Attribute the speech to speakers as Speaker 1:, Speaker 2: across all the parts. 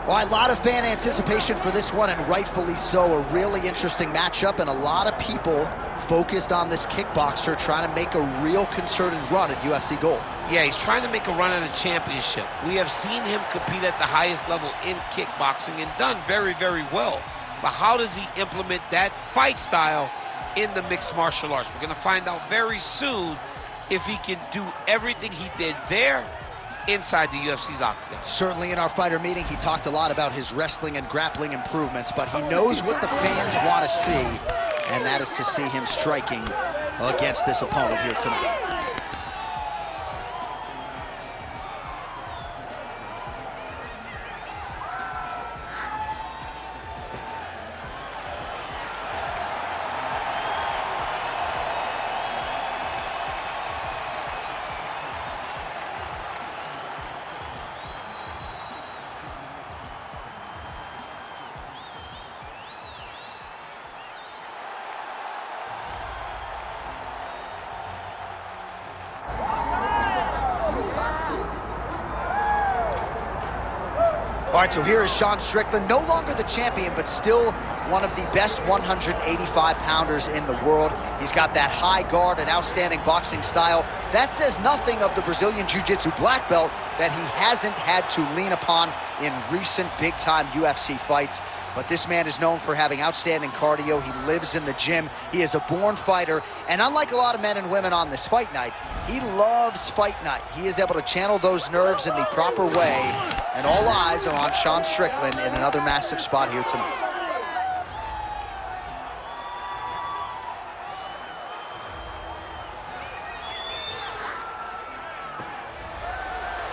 Speaker 1: Well, a lot of fan anticipation for this one, and rightfully so. A really interesting matchup, and a lot of people focused on this kickboxer trying to make a real concerted run at UFC Gold.
Speaker 2: Yeah, he's trying to make a run at a championship. We have seen him compete at the highest level in kickboxing and done very, very well. But how does he implement that fight style in the mixed martial arts? We're going to find out very soon if he can do everything he did there inside the UFC's octagon.
Speaker 1: Certainly in our fighter meeting, he talked a lot about his wrestling and grappling improvements, but he knows what the fans want to see, and that is to see him striking against this opponent here tonight. All right, so here is Sean Strickland, no longer the champion, but still one of the best 185-pounders in the world. He's got that high guard and outstanding boxing style. That says nothing of the Brazilian Jiu-Jitsu black belt that he hasn't had to lean upon in recent big-time UFC fights. But this man is known for having outstanding cardio. He lives in the gym. He is a born fighter. And unlike a lot of men and women on this fight night, he loves fight night. He is able to channel those nerves in the proper way. And all eyes are on Sean Strickland in another massive spot here tonight.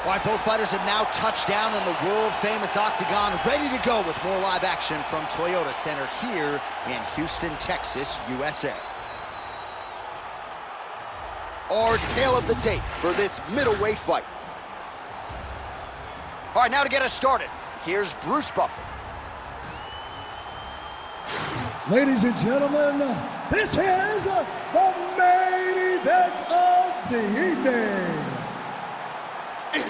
Speaker 1: All right, both fighters have now touched down in the world-famous octagon, ready to go with more live action from Toyota Center here in Houston, Texas, USA. Our tale of the tape for this middleweight fight. All right, now to get us started, here's Bruce Buffer.
Speaker 3: Ladies and gentlemen, this is the main event of the evening. It's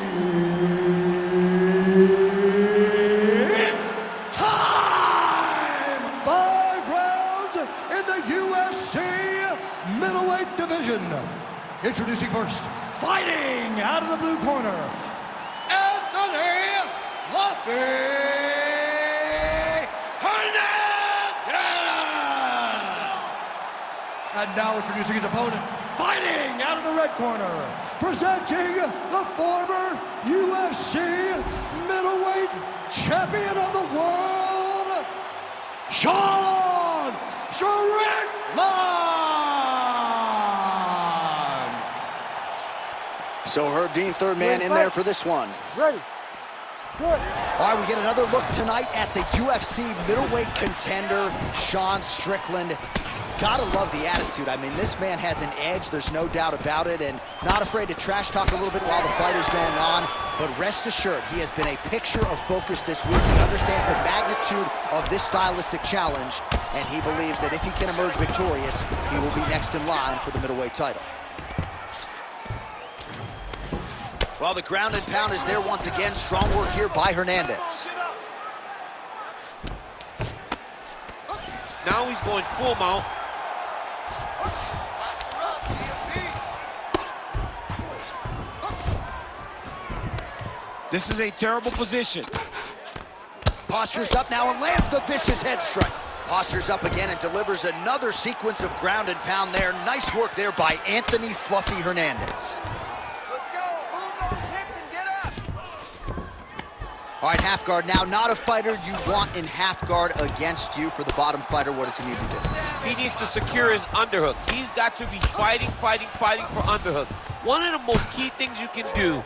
Speaker 3: time! 5 rounds in the UFC middleweight division. Introducing first, fighting out of the blue corner, Anthony Fluffy Hernandez! And now introducing his opponent, fighting out of the red corner, presenting the former UFC middleweight champion of the world, Sean Strickland!
Speaker 1: So Herb Dean, third man in there for this one.
Speaker 3: Ready. Good.
Speaker 1: All right, we get another look tonight at the UFC middleweight contender, Sean Strickland. Gotta love the attitude. I mean, this man has an edge, there's no doubt about it, and not afraid to trash talk a little bit while the fight is going on. But rest assured, he has been a picture of focus this week. He understands the magnitude of this stylistic challenge, and he believes that if he can emerge victorious, he will be next in line for the middleweight title. Well, the ground and pound is there once again. Strong work here by Hernandez.
Speaker 2: Now he's going full mount. This is a terrible position.
Speaker 1: Postures up now and lands the vicious head strike. Postures up again and delivers another sequence of ground and pound there. Nice work there by Anthony Fluffy Hernandez.
Speaker 4: Let's go. Move those hips and get up.
Speaker 1: All right, half guard now. Not a fighter you want in half guard against you. For the bottom fighter, what does he need to do?
Speaker 2: He needs to secure his underhook. He's got to be fighting for underhook. One of the most key things you can do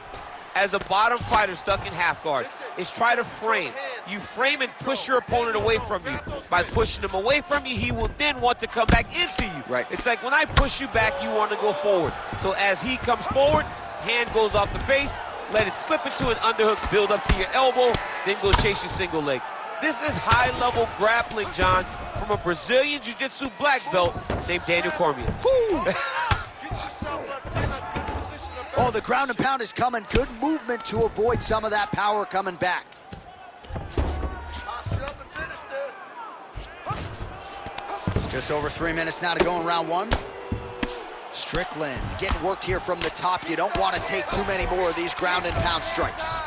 Speaker 2: as a bottom fighter stuck in half guard is try to frame. You frame and push your opponent away from you. By pushing him away from you, he will then want to come back into you.
Speaker 1: Right.
Speaker 2: It's like when I push you back, you want to go forward. So as he comes forward, hand goes off the face, let it slip into an underhook, build up to your elbow, then go chase your single leg. This is high-level grappling, John, from a Brazilian Jiu-Jitsu black belt named Daniel Cormier.
Speaker 1: Oh, the ground and pound is coming. Good movement to avoid some of that power coming back. Just over 3 minutes now to go in round one. Strickland getting worked here from the top. You don't want to take too many more of these ground and pound strikes.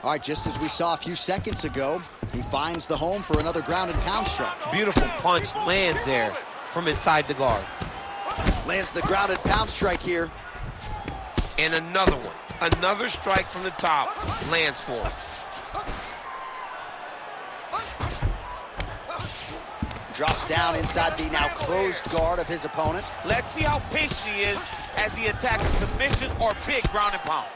Speaker 1: All right, just as we saw a few seconds ago, he finds the home for another ground and pound strike.
Speaker 2: Beautiful punch lands there from inside the guard.
Speaker 1: Lands the ground and pound strike here.
Speaker 2: And another one. Another strike from the top lands for him.
Speaker 1: Drops down inside the now closed guard of his opponent.
Speaker 2: Let's see how patient he is as he attacks a submission or big ground and pound.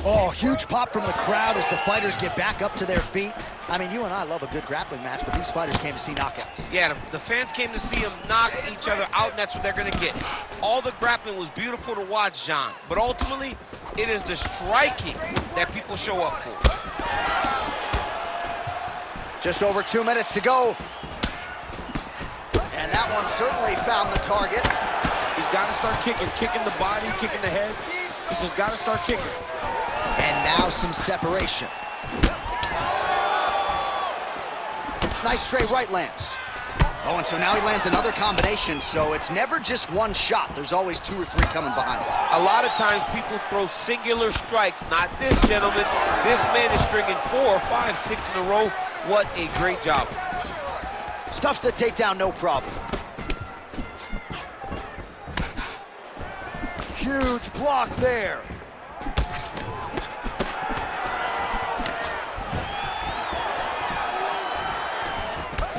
Speaker 1: Oh, huge pop from the crowd as the fighters get back up to their feet. I mean, you and I love a good grappling match, but these fighters came to see knockouts.
Speaker 2: Yeah, the fans came to see them knock each other out, and that's what they're going to get. All the grappling was beautiful to watch, John, but ultimately, it is the striking that people show up for.
Speaker 1: Just over 2 minutes to go. And that one certainly found the target.
Speaker 2: He's got to start kicking the body, kicking the head. He's just got to start kicking.
Speaker 1: And now some separation. Nice straight right lands. Oh, and so now he lands another combination, so it's never just one shot. There's always 2 or 3 coming behind him.
Speaker 2: A lot of times people throw singular strikes. Not this gentleman. This man is stringing 4, 5, 6 in a row. What a great job.
Speaker 1: Stuffs the takedown, no problem. Huge block there.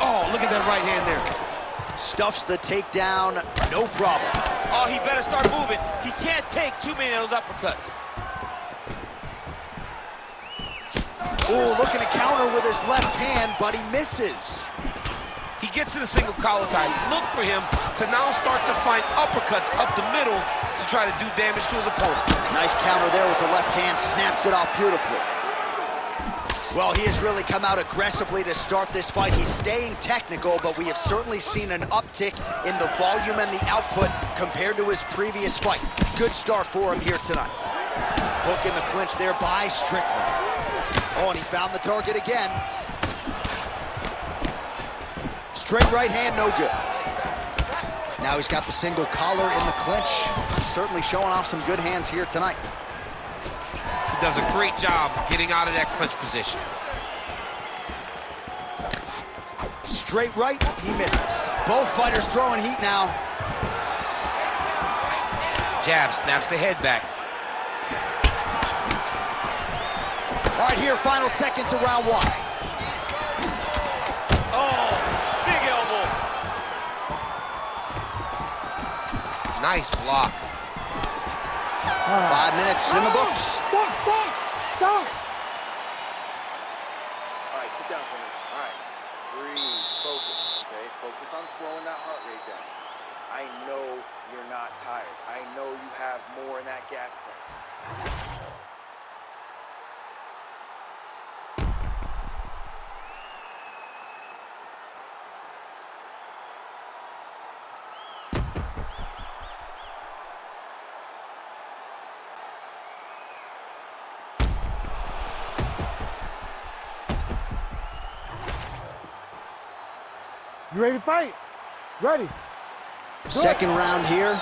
Speaker 2: Oh, look at that right hand there.
Speaker 1: Stuffs the takedown, no problem.
Speaker 2: Oh, he better start moving. He can't take too many of those uppercuts.
Speaker 1: Ooh, looking to counter with his left hand, but he misses.
Speaker 2: He gets to the single collar tie. Look for him to now start to find uppercuts up the middle to try to do damage to his opponent.
Speaker 1: Nice counter there with the left hand, snaps it off beautifully. Well, he has really come out aggressively to start this fight. He's staying technical, but we have certainly seen an uptick in the volume and the output compared to his previous fight. Good start for him here tonight. Hook in the clinch there by Strickland. Oh, and he found the target again. Straight right hand, no good. Now he's got the single collar in the clinch. Certainly showing off some good hands here tonight.
Speaker 2: He does a great job getting out of that clinch position.
Speaker 1: Straight right, he misses. Both fighters throwing heat now.
Speaker 2: Jab snaps the head back.
Speaker 1: All right, here, final seconds of round one.
Speaker 2: Oh, big elbow. Nice block.
Speaker 1: 5 minutes in the books.
Speaker 3: Stop!
Speaker 5: All right, sit down for a minute. All right, breathe, focus, okay? Focus on slowing that heart rate down. I know you're not tired. I know you have more in that gas tank.
Speaker 3: You ready to fight? Ready.
Speaker 1: Second round here.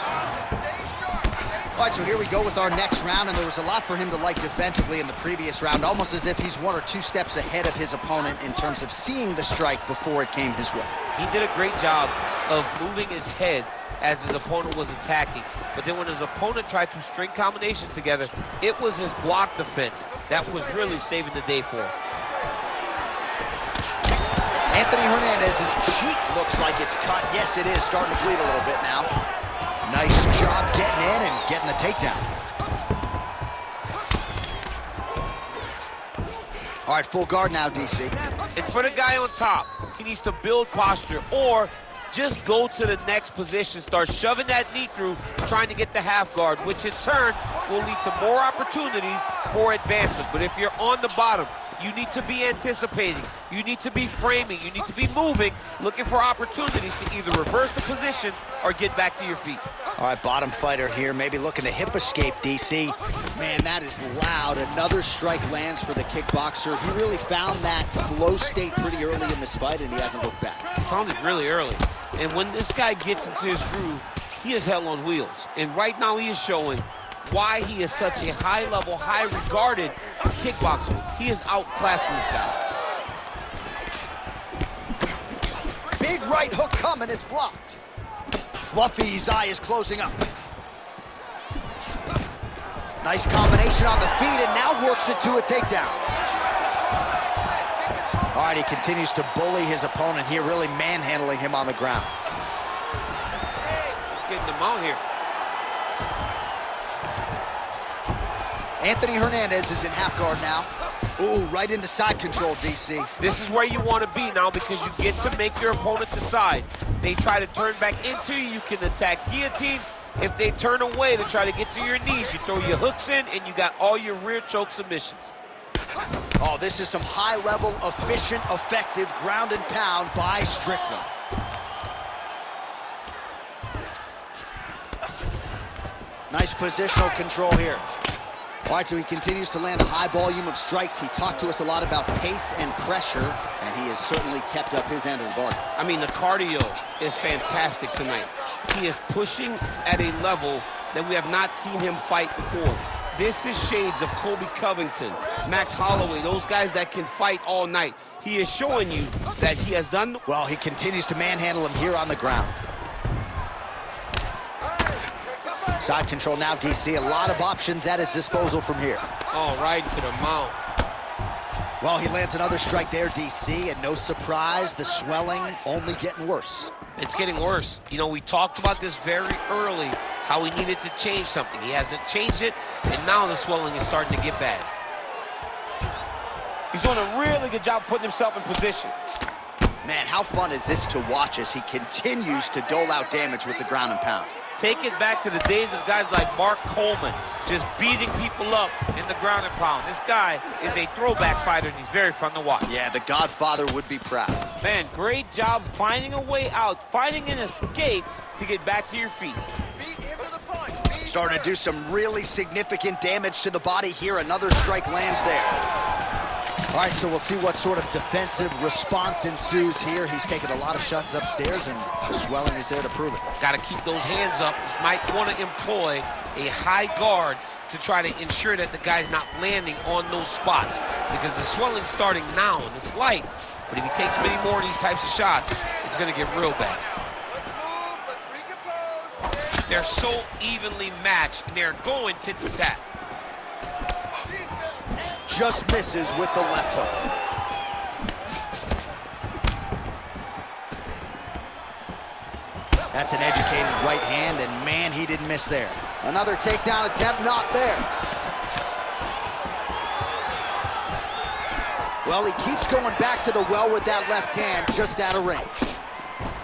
Speaker 1: All right, so here we go with our next round, and there was a lot for him to like defensively in the previous round, almost as if he's 1 or 2 steps ahead of his opponent in terms of seeing the strike before it came his way.
Speaker 2: He did a great job of moving his head as his opponent was attacking. But then when his opponent tried to string combinations together, it was his block defense that was really saving the day for him.
Speaker 1: Anthony Hernandez's cheek looks like it's cut. Yes, it is starting to bleed a little bit now. Nice job getting in and getting the takedown. All right, full guard now, DC.
Speaker 2: And for the guy on top, he needs to build posture or just go to the next position, start shoving that knee through, trying to get the half guard, which in turn will lead to more opportunities for advancement. But if you're on the bottom, You need to be anticipating. You need to be framing. You need to be moving, looking for opportunities to either reverse the position or get back to your feet.
Speaker 1: All right, bottom fighter here, maybe looking to hip escape, DC. Man, that is loud. Another strike lands for the kickboxer. He really found that flow state pretty early in this fight, and he hasn't looked back.
Speaker 2: He found it really early. And when this guy gets into his groove, he is hell on wheels. And right now he is showing why he is such a high-level, high-regarded kickboxer. He is outclassing this guy.
Speaker 1: Big right hook coming, it's blocked. Fluffy's eye is closing up. Nice combination on the feet, and now works it to a takedown. All right, he continues to bully his opponent here, really manhandling him on the ground.
Speaker 2: Getting them out here.
Speaker 1: Anthony Hernandez is in half guard now. Ooh, right into side control, DC.
Speaker 2: This is where you want to be now because you get to make your opponent decide. They try to turn back into you, you can attack guillotine. If they turn away to try to get to your knees, you throw your hooks in and you got all your rear choke submissions.
Speaker 1: Oh, this is some high-level, efficient, effective ground and pound by Strickland. Nice positional control here. All right, so he continues to land a high volume of strikes. He talked to us a lot about pace and pressure, and he has certainly kept up his end of the bargain.
Speaker 2: I mean, the cardio is fantastic tonight. He is pushing at a level that we have not seen him fight before. This is shades of Colby Covington, Max Holloway, those guys that can fight all night. He is showing you that he has done...
Speaker 1: Well, he continues to manhandle him here on the ground. Side control now, DC. A lot of options at his disposal from here.
Speaker 2: Oh, right to the mount.
Speaker 1: Well, he lands another strike there, DC, and no surprise, the swelling only getting worse.
Speaker 2: It's getting worse. You know, we talked about this very early, how he needed to change something. He hasn't changed it, and now the swelling is starting to get bad. He's doing a really good job putting himself in position.
Speaker 1: Man, how fun is this to watch as he continues to dole out damage with the ground and pound?
Speaker 2: Take it back to the days of guys like Mark Coleman, just beating people up in the ground and pound. This guy is a throwback fighter, and he's very fun to watch.
Speaker 1: Yeah, the Godfather would be proud.
Speaker 2: Man, great job finding a way out, finding an escape to get back to your feet.
Speaker 1: Starting to do some really significant damage to the body here. Another strike lands there. All right, so we'll see what sort of defensive response ensues here. He's taken a lot of shots upstairs, and the swelling is there to prove it.
Speaker 2: Got to keep those hands up. Might want to employ a high guard to try to ensure that the guy's not landing on those spots, because the swelling's starting now, and it's light. But if he takes many more of these types of shots, it's going to get real bad.
Speaker 4: Let's move. Let's recompose.
Speaker 2: They're so evenly matched, and they're going tit for tat.
Speaker 1: Just misses with the left hook. That's an educated right hand, and man, he didn't miss there. Another takedown attempt, not there. Well, he keeps going back to the well with that left hand, just out of range.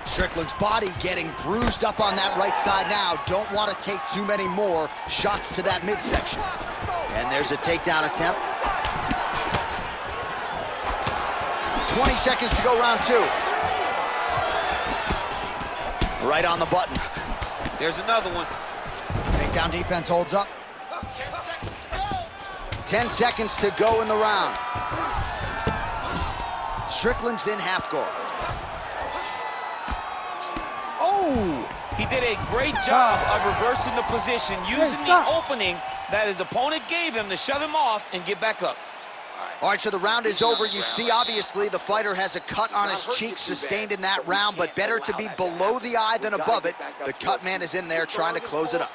Speaker 1: Strickland's body getting bruised up on that right side now. Don't want to take too many more shots to that midsection. And there's a takedown attempt. 20 seconds to go, round two. Right on the button.
Speaker 2: There's another one.
Speaker 1: Takedown defense holds up. 10 seconds to go in the round. Strickland's in half guard. Oh!
Speaker 2: He did a great job of reversing the position, using the opening that his opponent gave him to shut him off and get back up.
Speaker 1: All right, so the round is over. You see, obviously, the fighter has a cut on his cheek sustained in that round, but better to be below the eye than above it. The cut man is in there trying to close it up.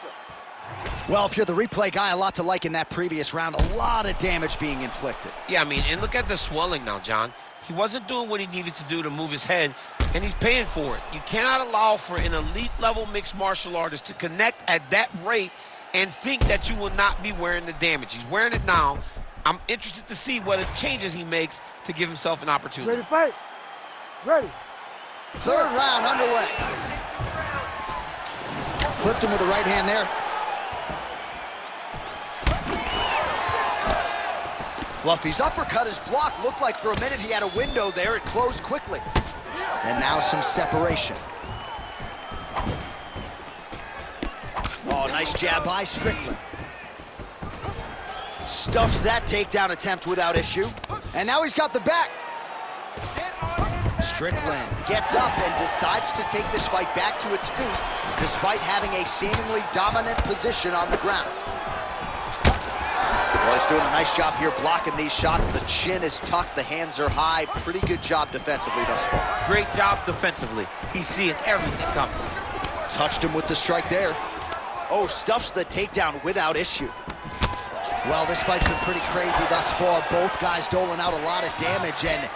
Speaker 1: Well, if you're the replay guy, a lot to like in that previous round. A lot of damage being inflicted.
Speaker 2: Yeah, I mean, and look at the swelling now, John. He wasn't doing what he needed to do to move his head, and he's paying for it. You cannot allow for an elite-level mixed martial artist to connect at that rate and think that you will not be wearing the damage. He's wearing it now. I'm interested to see what changes he makes to give himself an opportunity.
Speaker 6: Ready to fight? Ready.
Speaker 1: Third round underway. Clipped him with the right hand there. Fluffy's uppercut is blocked. Looked like for a minute he had a window there. It closed quickly. And now some separation. Oh, nice jab by Strickland. Stuffs that takedown attempt without issue. And now he's got the back. Strickland gets up and decides to take this fight back to its feet, despite having a seemingly dominant position on the ground. Well, he's doing a nice job here blocking these shots. The chin is tucked, the hands are high. Pretty good job defensively thus far.
Speaker 2: Great job defensively. He's seeing everything coming.
Speaker 1: Touched him with the strike there. Oh, stuffs the takedown without issue. Well, this fight's been pretty crazy thus far. Both guys doling out a lot of damage, and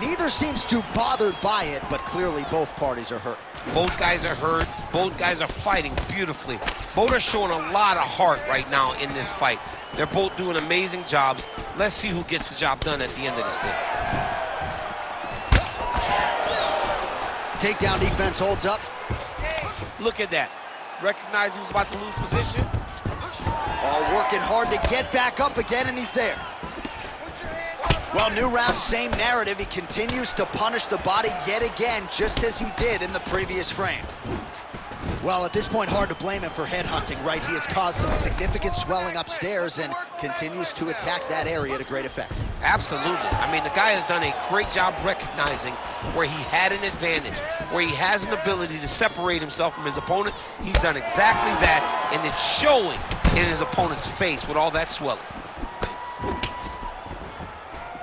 Speaker 1: neither seems too bothered by it, but clearly both parties are hurt.
Speaker 2: Both guys are hurt. Both guys are fighting beautifully. Both are showing a lot of heart right now in this fight. They're both doing amazing jobs. Let's see who gets the job done at the end of this thing.
Speaker 1: Takedown defense holds up.
Speaker 2: Look at that. Recognize he was about to lose position.
Speaker 1: All working hard to get back up again, and he's there. Well, new round, same narrative. He continues to punish the body yet again, just as he did in the previous frame. Well, at this point, hard to blame him for headhunting, right? He has caused some significant swelling upstairs and continues to attack that area to great effect.
Speaker 2: Absolutely. I mean, the guy has done a great job recognizing where he had an advantage, where he has an ability to separate himself from his opponent. He's done exactly that, and it's showing in his opponent's face with all that swelling.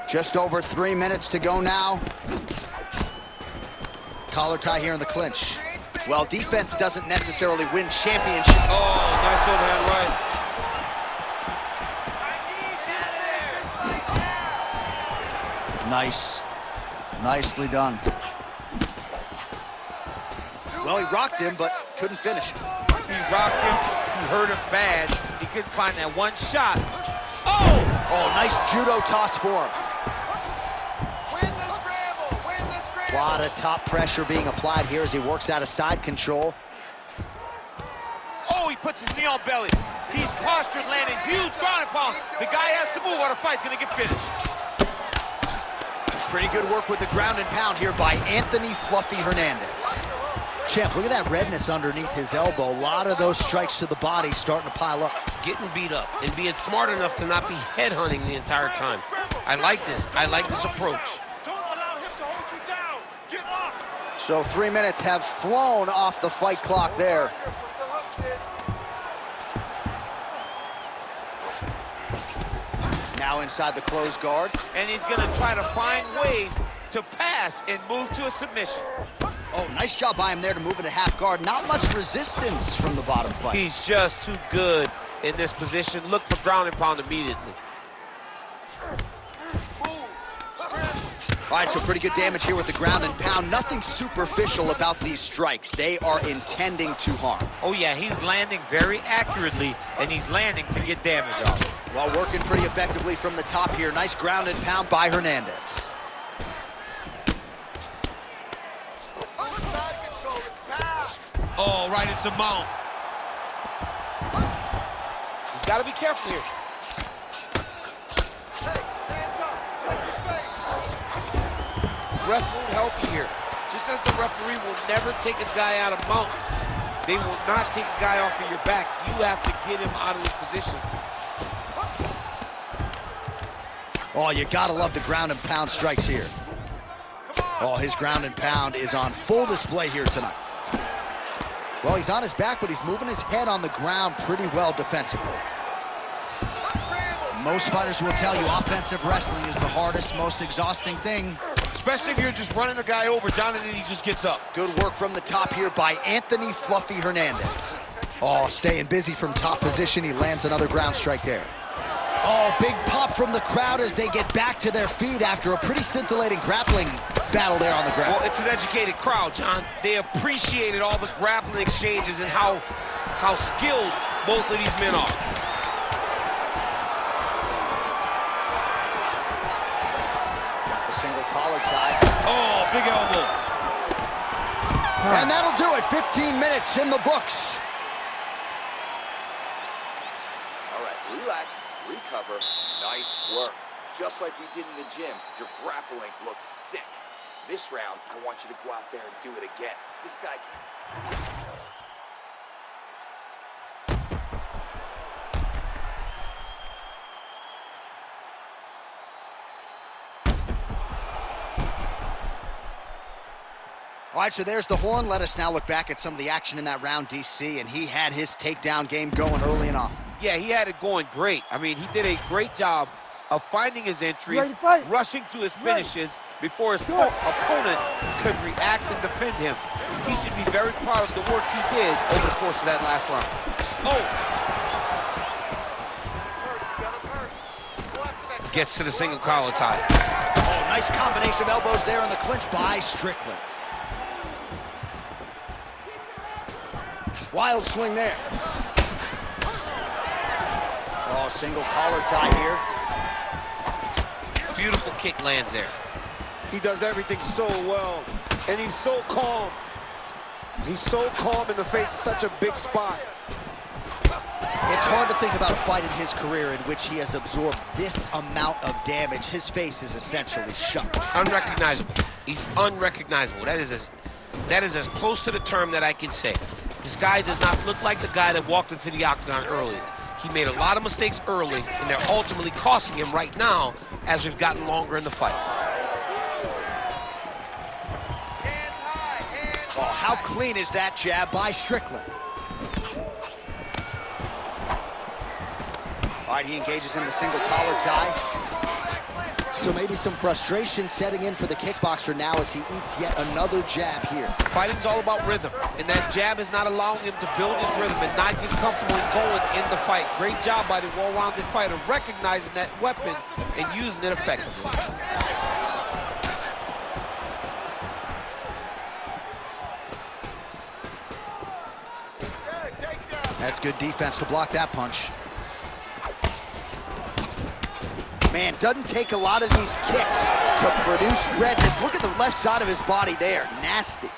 Speaker 1: Just over 3 minutes to go now. Collar tie here in the clinch. Well, defense doesn't necessarily win championships.
Speaker 2: Oh, nice overhand right.
Speaker 1: Nice. Nicely done. Well, he rocked him, but couldn't finish him.
Speaker 2: He rocked him. He hurt him bad. He couldn't find that one shot. Oh!
Speaker 1: Oh, nice judo toss for him. A lot of top pressure being applied here as he works out of side control.
Speaker 2: Oh, he puts his knee on belly. He's postured, landing huge ground and pound. The guy has to move or the fight's gonna get finished.
Speaker 1: Pretty good work with the ground and pound here by Anthony Fluffy Hernandez. Champ, look at that redness underneath his elbow. A lot of those strikes to the body starting to pile up.
Speaker 2: Getting beat up and being smart enough to not be headhunting the entire time. I like this. I like this approach.
Speaker 1: So 3 minutes have flown off the fight clock there. Now inside the closed guard.
Speaker 2: And he's gonna try to find ways to pass and move to a submission.
Speaker 1: Oh, nice job by him there to move into half guard. Not much resistance from the bottom fight.
Speaker 2: He's just too good in this position. Look for ground and pound immediately.
Speaker 1: All right, so pretty good damage here with the ground and pound. Nothing superficial about these strikes. They are intending to harm.
Speaker 2: Oh yeah, he's landing very accurately, and he's landing to get damage off.
Speaker 1: While working pretty effectively from the top here. Nice ground and pound by Hernandez.
Speaker 2: Oh, right into mount. He's got to be careful here. Referee help you here. Just as the referee will never take a guy out of mount, they will not take a guy off of your back. You have to get him out of this position.
Speaker 1: Oh, you gotta love the ground and pound strikes here. Oh, his ground and pound is on full display here tonight. Well, he's on his back, but he's moving his head on the ground pretty well defensively. Most fighters will tell you offensive wrestling is the hardest, most exhausting thing.
Speaker 2: Especially if you're just running the guy over, John, and then he just gets up.
Speaker 1: Good work from the top here by Anthony Fluffy Hernandez. Oh, staying busy from top position. He lands another ground strike there. Oh, big pop from the crowd as they get back to their feet after a pretty scintillating grappling battle there on the ground.
Speaker 2: Well, it's an educated crowd, John. They appreciated all the grappling exchanges and how skilled both of these men are.
Speaker 1: Got the single collar tie.
Speaker 2: Oh, big elbow.
Speaker 1: And that'll do it. 15 minutes in the books.
Speaker 5: All right, relax, recover. Nice work. just like we did in the gym. Your grappling looks sick. This round, I want you to go out there and do it again. This guy can't.
Speaker 1: All right, so there's the horn. Let us now look back at some of the action in that round, DC, and he had his takedown game going early and often.
Speaker 2: Yeah, he had it going great. I mean, he did a great job of finding his entries, rushing to his finishes before his opponent could react and defend him. He should be very proud of the work he did over the course of that last round. Oh! Gets to the single collar tie.
Speaker 1: Oh, nice combination of elbows there in the clinch by Strickland. Wild swing there. Oh, single collar tie here.
Speaker 2: Beautiful kick lands there.
Speaker 7: He does everything so well, and he's so calm. He's so calm in the face of such a big spot.
Speaker 1: It's hard to think about a fight in his career in which he has absorbed this amount of damage. His face is essentially shut.
Speaker 2: Unrecognizable. He's unrecognizable. That is as close to the term that I can say. This guy does not look like the guy that walked into the octagon earlier. He made a lot of mistakes early, and they're ultimately costing him right now as we've gotten longer in the fight.
Speaker 4: Hands high, hands
Speaker 1: Oh, how clean is that jab by Strickland? All right, he engages in the single collar tie. So maybe some frustration setting in for the kickboxer now as he eats yet another jab here.
Speaker 2: Fighting's all about rhythm, and that jab is not allowing him to build his rhythm and not get comfortable in going in the fight. Great job by the well-rounded fighter, recognizing that weapon and using it effectively.
Speaker 1: That's good defense to block that punch. Man, doesn't take a lot of these kicks to produce redness. Look at the left side of his body there. Nasty.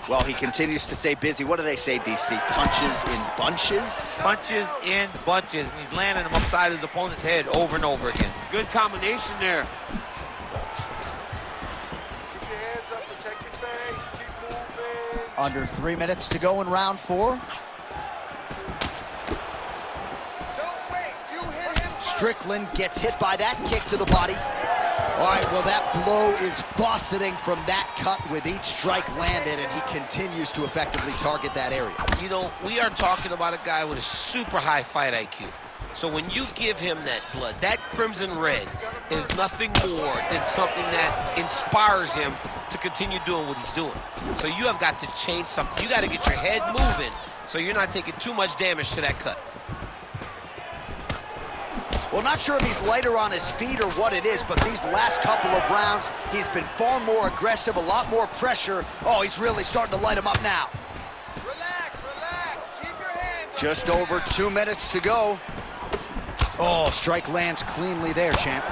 Speaker 1: Well, he continues to stay busy. What do they say, DC? Punches in bunches?
Speaker 2: Punches in bunches, and he's landing them upside his opponent's head over and over again. Good combination there.
Speaker 4: Keep your hands up, protect your face, keep moving.
Speaker 1: Under 3 minutes to go in round 4. Strickland gets hit by that kick to the body. All right, well, that blow is buffeting from that cut with each strike landed, and he continues to effectively target that area.
Speaker 2: You know, we are talking about a guy with a super high fight IQ. So when you give him that blood, that crimson red is nothing more than something that inspires him to continue doing what he's doing. So you have got to change something. You got to get your head moving so you're not taking too much damage to that cut.
Speaker 1: Well, not sure if he's lighter on his feet or what it is, but these last couple of rounds, he's been far more aggressive, a lot more pressure. Oh, he's really starting to light him up now.
Speaker 4: Relax, relax, keep your hands up.
Speaker 1: Just over 2 minutes to go. Oh, strike lands cleanly there, champ.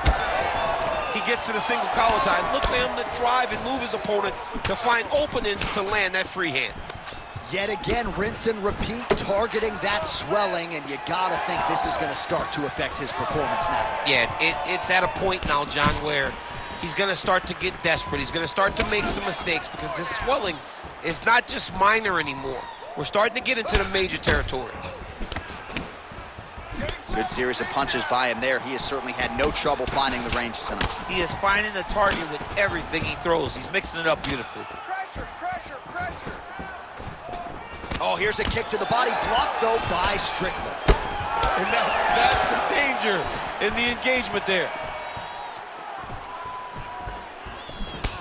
Speaker 2: He gets to the single collar tie. Look for him to drive and move his opponent to find openings to land that free hand.
Speaker 1: Yet again, rinse and repeat, targeting that swelling, and you gotta think this is gonna start to affect his performance now.
Speaker 2: Yeah, it's at a point now, John, where he's gonna start to get desperate. He's gonna start to make some mistakes because this swelling is not just minor anymore. We're starting to get into the major territory.
Speaker 1: Good series of punches by him there. He has certainly had no trouble finding the range tonight.
Speaker 2: He is finding the target with everything he throws. He's mixing it up beautifully.
Speaker 4: Pressure, pressure, pressure.
Speaker 1: Oh, here's a kick to the body, blocked though by Strickland.
Speaker 2: And that's the danger in the engagement there.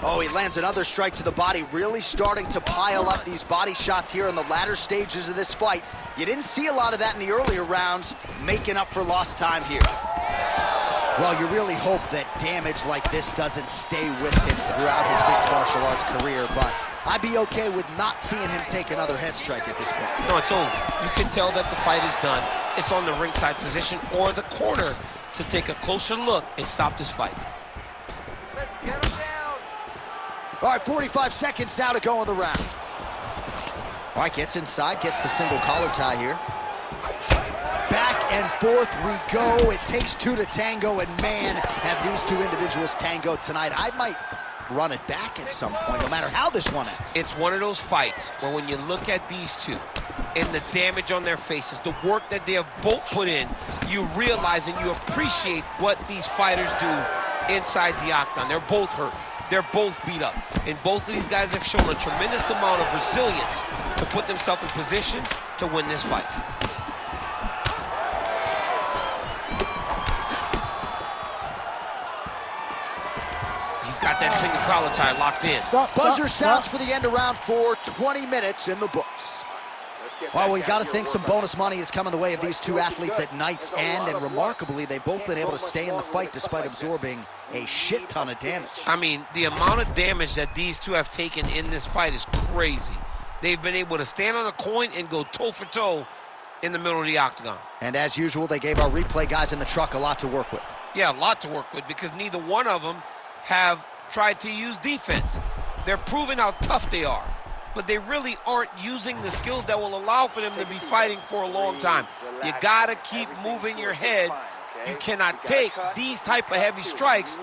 Speaker 1: Oh, he lands another strike to the body, really starting to pile up these body shots here in the latter stages of this fight. You didn't see a lot of that in the earlier rounds, making up for lost time here. Well, you really hope that damage like this doesn't stay with him throughout his mixed martial arts career, but I'd be okay with not seeing him take another head strike at this point.
Speaker 2: No, it's over. You can tell that the fight is done. It's on the ringside position or the corner to take a closer look and stop this fight.
Speaker 4: Let's get him down.
Speaker 1: All right, 45 seconds now to go in the round. All right, gets inside, gets the single collar tie here. Back and forth we go. It takes two to tango, and man, have these two individuals tangoed tonight. I might run it back at some point, no matter how this one ends.
Speaker 2: It's one of those fights where when you look at these two and the damage on their faces, the work that they have both put in, you realize and you appreciate what these fighters do inside the octagon. They're both hurt. They're both beat up. And both of these guys have shown a tremendous amount of resilience to put themselves in position to win this fight. He's got that single collar tie locked in.
Speaker 1: Buzzer sounds for the end of round 4, 20 minutes in the books. Well, we got to think some bonus money is coming the way of these two athletes at night's end, and remarkably, they've both been able to stay in the fight despite absorbing a shit ton of damage.
Speaker 2: I mean, the amount of damage that these two have taken in this fight is crazy. They've been able to stand on a coin and go toe-for-toe in the middle of the octagon.
Speaker 1: And as usual, they gave our replay guys in the truck a lot to work with.
Speaker 2: Yeah, a lot to work with because neither one of them have tried to use defense. They're proving how tough they are, but they really aren't using the skills that will allow for them to be fighting for a long time. You gotta keep moving your head. You cannot take these type of heavy strikes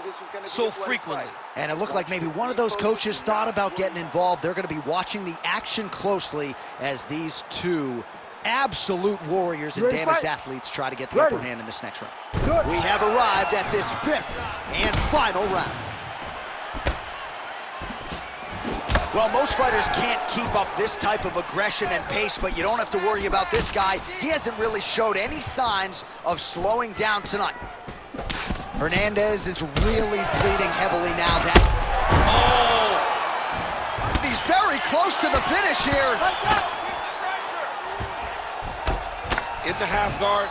Speaker 2: so frequently.
Speaker 1: And it looked like maybe one of those coaches thought about getting involved. They're going to be watching the action closely as these two absolute warriors and damaged athletes try to get the upper hand in this next round. We have arrived at this 5th and final round. Well, most fighters can't keep up this type of aggression and pace, but you don't have to worry about this guy. He hasn't really showed any signs of slowing down tonight. Hernandez is really bleeding heavily now. He's very close to the finish here.
Speaker 7: In the half guard.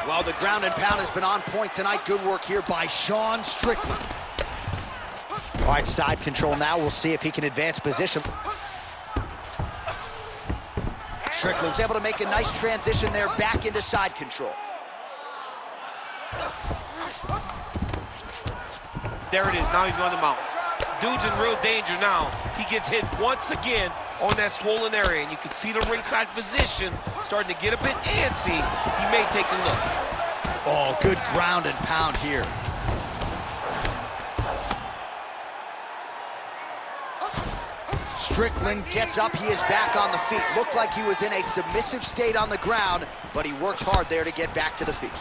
Speaker 1: Well, the ground and pound has been on point tonight. Good work here by Sean Strickland. All right, side control now. We'll see if he can advance position. Strickland's able to make a nice transition there back into side control.
Speaker 2: There it is. Now he's going to mount. Dude's in real danger now. He gets hit once again on that swollen area, and you can see the ringside physician starting to get a bit antsy. He may take a look.
Speaker 1: Oh, good ground and pound here. Strickland gets up. He is back on the feet. Looked like he was in a submissive state on the ground, but he worked hard there to get back to the feet.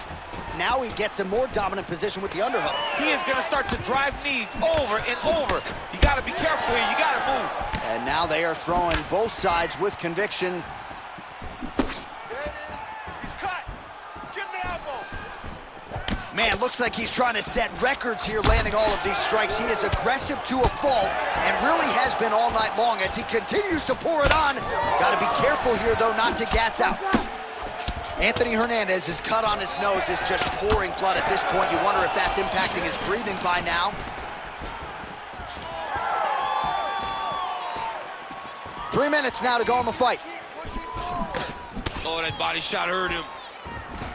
Speaker 1: Now he gets a more dominant position with the underhook.
Speaker 2: He is going to start to drive knees over and over. You got to be careful here. You got to move.
Speaker 1: And now they are throwing both sides with conviction.
Speaker 5: There it is. He's cut. Give him the elbow.
Speaker 1: Man, looks like he's trying to set records here, landing all of these strikes. He is aggressive to a fault and really has been all night long as he continues to pour it on. Got to be careful here, though, not to gas out. Anthony Hernandez, his cut on his nose is just pouring blood at this point. You wonder if that's impacting his breathing by now. Three minutes now to go in the fight.
Speaker 2: Oh, that body shot hurt him.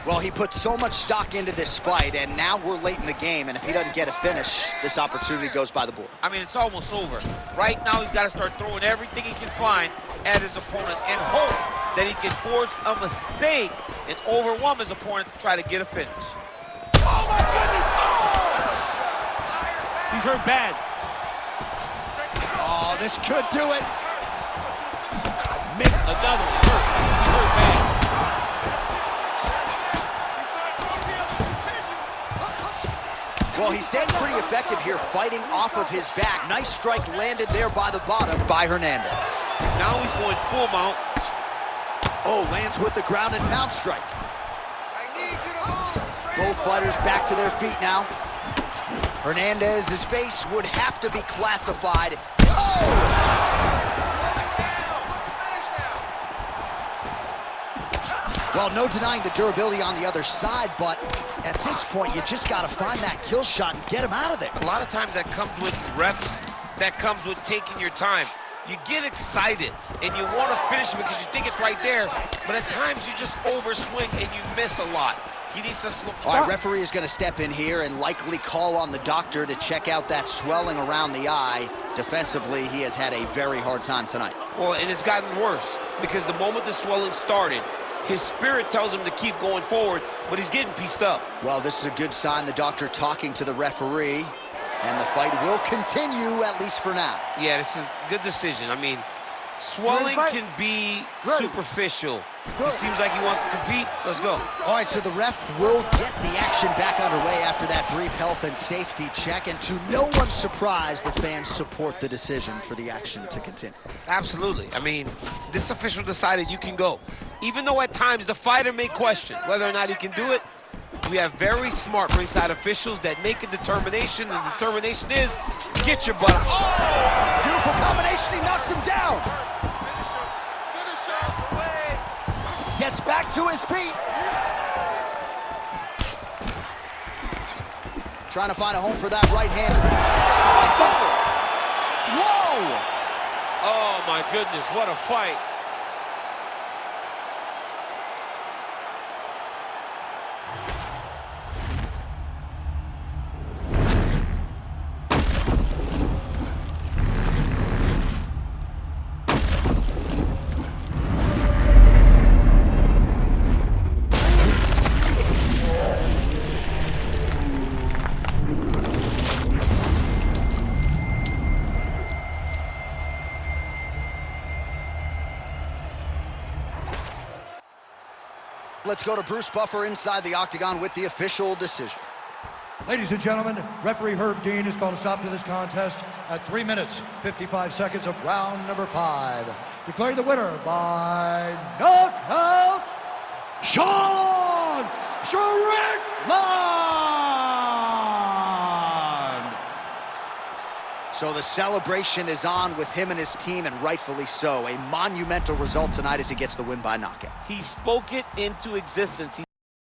Speaker 1: Well, he put so much stock into this fight, and now we're late in the game, and if he doesn't get a finish, this opportunity goes by the board.
Speaker 2: I mean, it's almost over. Right now, he's got to start throwing everything he can find at his opponent and hope that he can force a mistake and overwhelm his opponent to try to get a finish. Oh, my goodness! Oh! He's hurt bad.
Speaker 1: Oh, this could do it.
Speaker 2: Another one. He's hurt bad.
Speaker 1: Well, he's staying pretty effective here, fighting off of his back. Nice strike landed there by the bottom by Hernandez.
Speaker 2: Now he's going full mount.
Speaker 1: Oh, lands with the ground and pound strike.
Speaker 4: I need you to move.
Speaker 1: Both fighters back to their feet now. Hernandez's face would have to be classified. Oh! Well, no denying the durability on the other side, but at this point, you just got to find that kill shot and get him out of there.
Speaker 2: A lot of times that comes with reps, that comes with taking your time. You get excited, and you want to finish it because you think it's right there, but at times you just overswing and you miss a lot. He needs to slow.
Speaker 1: All right, referee is going to step in here and likely call on the doctor to check out that swelling around the eye. Defensively, he has had a very hard time tonight.
Speaker 2: Well, and it's gotten worse. because the moment the swelling started, his spirit tells him to keep going forward, but he's getting pieced up.
Speaker 1: Well, this is a good sign. The doctor talking to the referee, and the fight will continue, at least for now.
Speaker 2: Yeah, this is a good decision. I mean, swelling can be superficial. He seems like he wants to compete. Let's go.
Speaker 1: All right, so the ref will get the action back underway after that brief health and safety check, and to no one's surprise, the fans support the decision for the action to continue.
Speaker 2: Absolutely. I mean, this official decided you can go. Even though at times the fighter may question whether or not he can do it, we have very smart ringside officials that make a determination, and the determination is, get your butt up.
Speaker 1: Oh! Beautiful combination, he knocks him down. Gets back to his feet. Trying to find a home for that right hand. Whoa!
Speaker 7: Oh my goodness, what a fight.
Speaker 1: Let's go to Bruce Buffer inside the octagon with the official decision.
Speaker 3: Ladies and gentlemen, referee Herb Dean has called a stop to this contest at 3 minutes, 55 seconds of round number 5. Declaring the winner by knockout, Sean Strickland!
Speaker 1: So the celebration is on with him and his team, and rightfully so. A monumental result tonight as he gets the win by knockout.
Speaker 2: He spoke it into existence.